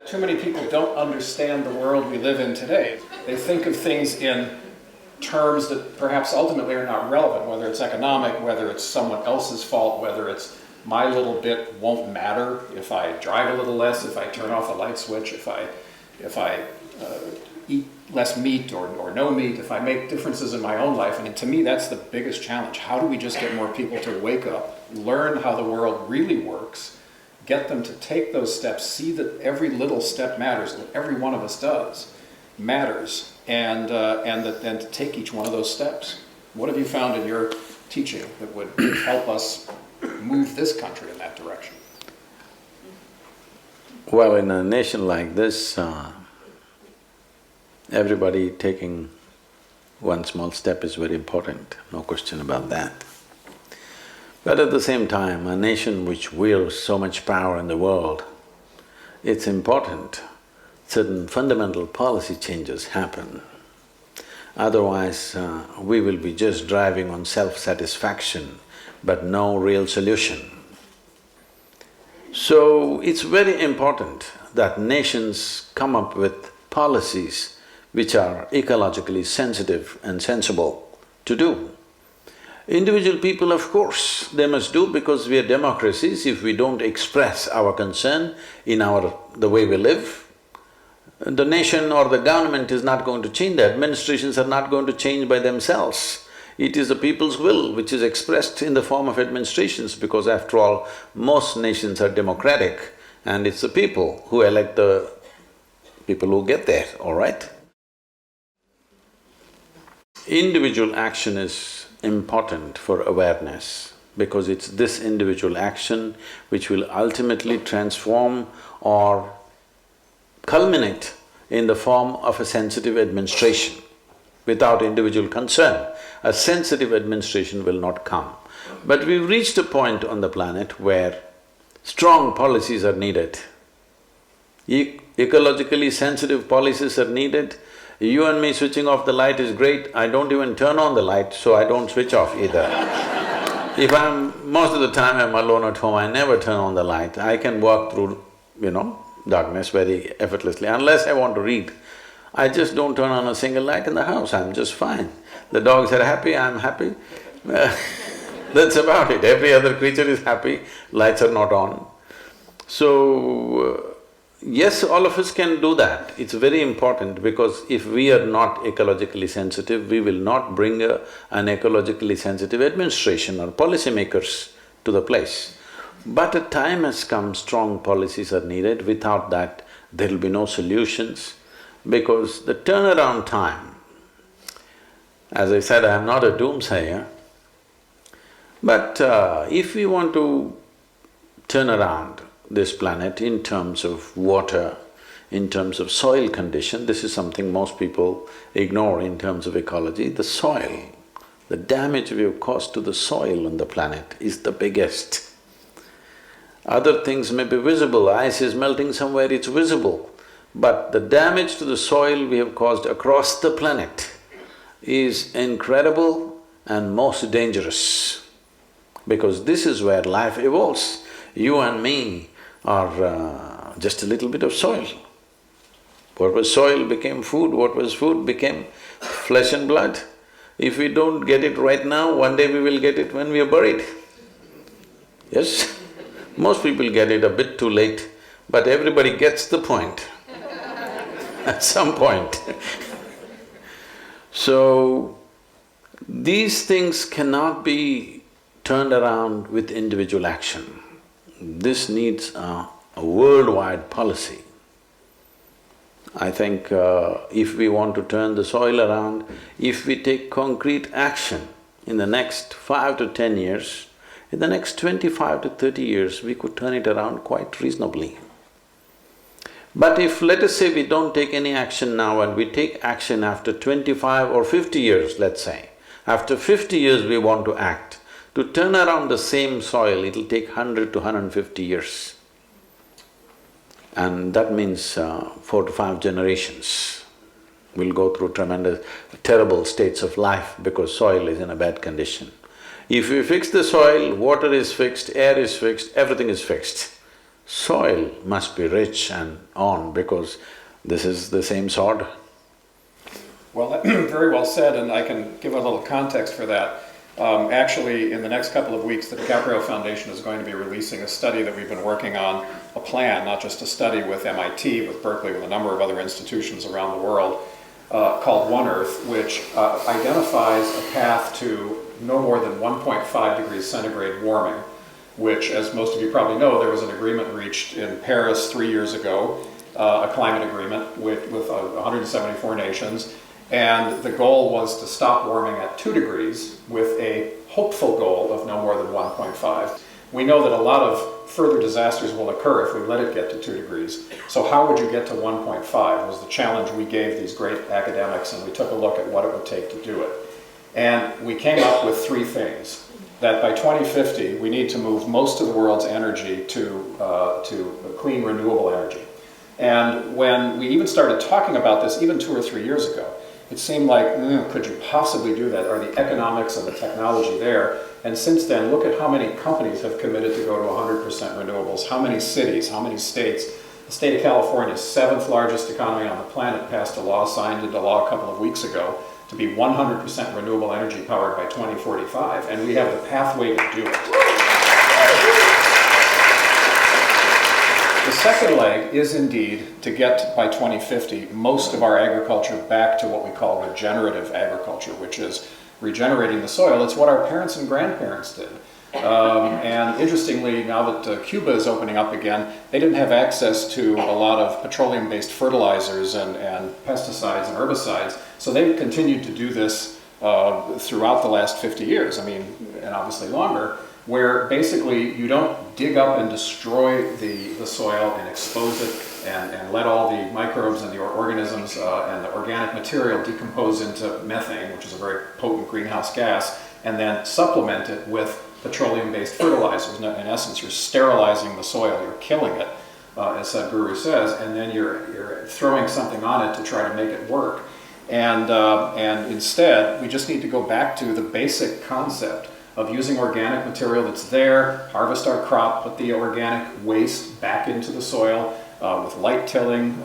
Too many people don't understand the world we live in today. They think of things in terms that perhaps ultimately are not relevant, whether it's economic, whether it's someone else's fault, whether it's my little bit won't matter if I drive a little less, if I turn off a light switch, if I eat less meat or no meat, if I make differences in my own life. And to me, that's the biggest challenge. How do we just get more people to wake up, learn how the world really works, get them to take those steps, see that every little step matters, that every one of us does matters, and to take each one of those steps. What have you found in your teaching that would help us move this country in that direction? Well, in a nation like this, everybody taking one small step is very important, no question about that. But at the same time, a nation which wields so much power in the world, it's important certain fundamental policy changes happen. Otherwise, we will be just driving on self-satisfaction, but no real solution. So, it's very important that nations come up with policies which are ecologically sensitive and sensible to do. Individual people, of course, they must do because we are democracies. If we don't express our concern in the way we live, the nation or the government is not going to change, the administrations are not going to change by themselves. It is the people's will which is expressed in the form of administrations, because after all, most nations are democratic and it's the people who elect the people who get there, all right? Individual action is important for awareness, because it's this individual action which will ultimately transform or culminate in the form of a sensitive administration. Without individual concern, a sensitive administration will not come. But we've reached a point on the planet where strong policies are needed. Ecologically sensitive policies are needed. You and me switching off the light is great, I don't even turn on the light, so I don't switch off either. Most of the time I'm alone at home, I never turn on the light. I can walk through, darkness very effortlessly. Unless I want to read, I just don't turn on a single light in the house, I'm just fine. The dogs are happy, I'm happy. That's about it. Every other creature is happy, lights are not on. So, yes, all of us can do that. It's very important, because if we are not ecologically sensitive, we will not bring an ecologically sensitive administration or policymakers to the place. But a time has come, strong policies are needed. Without that, there will be no solutions, because the turnaround time, as I said, I am not a doomsayer, but if we want to turn around this planet in terms of water, in terms of soil condition, this is something most people ignore in terms of ecology. The soil, the damage we have caused to the soil on the planet is the biggest. Other things may be visible, ice is melting somewhere, it's visible. But the damage to the soil we have caused across the planet is incredible and most dangerous, because this is where life evolves. You and me are just a little bit of soil. What was soil became food, what was food became flesh and blood. If we don't get it right now, one day we will get it when we are buried. Yes? Most people get it a bit too late, but everybody gets the point at some point. So, these things cannot be turned around with individual action. This needs a worldwide policy. I think if we want to turn the soil around, if we take concrete action in the next 5 to 10 years, in the next 25 to 30 years, we could turn it around quite reasonably. But if, let us say, we don't take any action now and we take action after 25 or 50 years, let's say, after 50 years we want to act, to turn around the same soil, it'll take 100 to 150 years. And that means 4 to 5 generations will go through tremendous, terrible states of life because soil is in a bad condition. If we fix the soil, water is fixed, air is fixed, everything is fixed. soil must be rich and on, because this is the same sod. Well, very well said, and I can give a little context for that. Actually, in the next couple of weeks, the DiCaprio Foundation is going to be releasing a study that we've been working on, a plan, not just a study with MIT, with Berkeley, with a number of other institutions around the world, called One Earth, which identifies a path to no more than 1.5 degrees centigrade warming, which, as most of you probably know, there was an agreement reached in Paris 3 years ago, a climate agreement with 174 nations. And the goal was to stop warming at 2 degrees with a hopeful goal of no more than 1.5. We know that a lot of further disasters will occur if we let it get to 2 degrees. So how would you get to 1.5 was the challenge we gave these great academics, and we took a look at what it would take to do it. And we came up with 3 things. That by 2050, we need to move most of the world's energy to clean, renewable energy. And when we even started talking about this, even 2 or 3 years ago, it seemed like, could you possibly do that? Are the economics and the technology there? And since then, look at how many companies have committed to go to 100% renewables, how many cities, how many states. The state of California, 7th largest economy on the planet, passed a law, signed into law a couple of weeks ago, to be 100% renewable energy powered by 2045, and we have the pathway to do it. The second leg is indeed to get, by 2050, most of our agriculture back to what we call regenerative agriculture, which is regenerating the soil. It's what our parents and grandparents did. And interestingly, now that Cuba is opening up again, they didn't have access to a lot of petroleum-based fertilizers and pesticides and herbicides, so they've continued to do this throughout the last 50 years, I mean, and obviously longer, where basically you don't dig up and destroy the soil and expose it and let all the microbes and the organisms and the organic material decompose into methane, which is a very potent greenhouse gas, and then supplement it with petroleum-based fertilizers. In essence, you're sterilizing the soil, you're killing it, as Sadhguru says, and then you're throwing something on it to try to make it work. And instead, we just need to go back to the basic concept of using organic material that's there, harvest our crop, put the organic waste back into the soil with light tilling,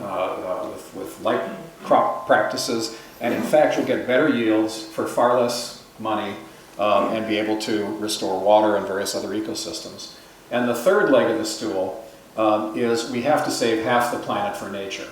with light crop practices, and in fact you'll get better yields for far less money and be able to restore water and various other ecosystems. And the third leg of the stool is we have to save half the planet for nature.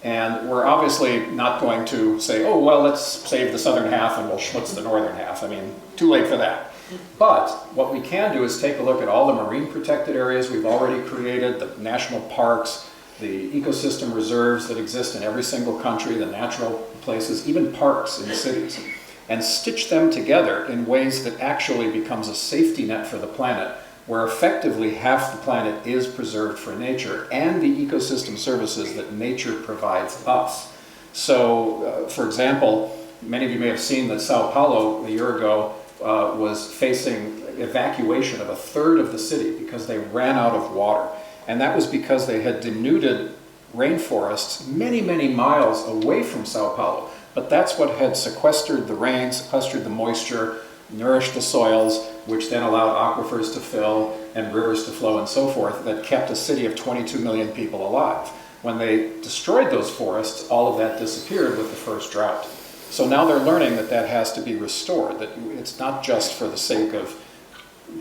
And we're obviously not going to say, oh, well, let's save the southern half and we'll schmutz the northern half. I mean, too late for that. But what we can do is take a look at all the marine protected areas we've already created, the national parks, the ecosystem reserves that exist in every single country, the natural places, even parks in cities, and stitch them together in ways that actually becomes a safety net for the planet, where effectively half the planet is preserved for nature and the ecosystem services that nature provides us. So, for example, many of you may have seen that Sao Paulo a year ago was facing evacuation of 1/3 of the city because they ran out of water. And that was because they had denuded rainforests many, many miles away from Sao Paulo. But that's what had sequestered the rain, sequestered the moisture, nourished the soils, which then allowed aquifers to fill and rivers to flow and so forth, that kept a city of 22 million people alive. When they destroyed those forests, all of that disappeared with the first drought. So now they're learning that that has to be restored, that it's not just for the sake of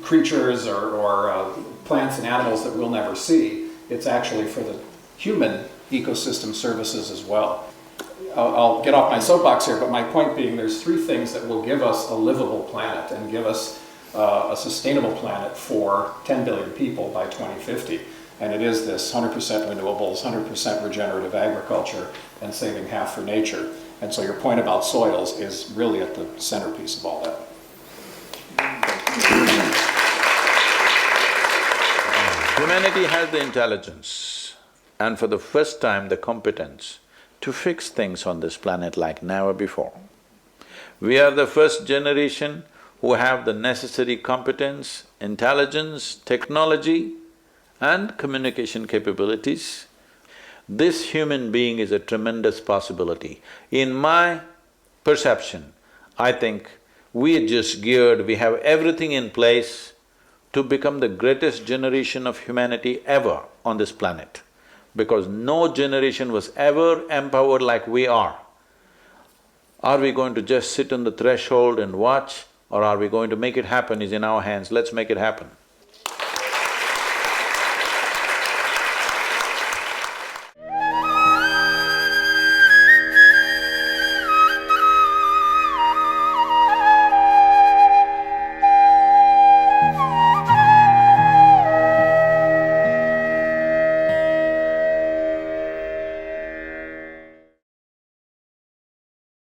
creatures or plants and animals that we'll never see, it's actually for the human ecosystem services as well. I'll get off my soapbox here, but my point being there's 3 things that will give us a livable planet and give us a sustainable planet for 10 billion people by 2050. And it is this 100% renewables, 100% regenerative agriculture, and saving half for nature. And so your point about soils is really at the centerpiece of all that. Humanity has the intelligence and for the first time the competence to fix things on this planet like never before. We are the first generation who have the necessary competence, intelligence, technology and communication capabilities. This human being is a tremendous possibility. In my perception, I think we are just geared, we have everything in place to become the greatest generation of humanity ever on this planet, because no generation was ever empowered like we are. Are we going to just sit on the threshold and watch, or are we going to make it happen is in our hands, let's make it happen.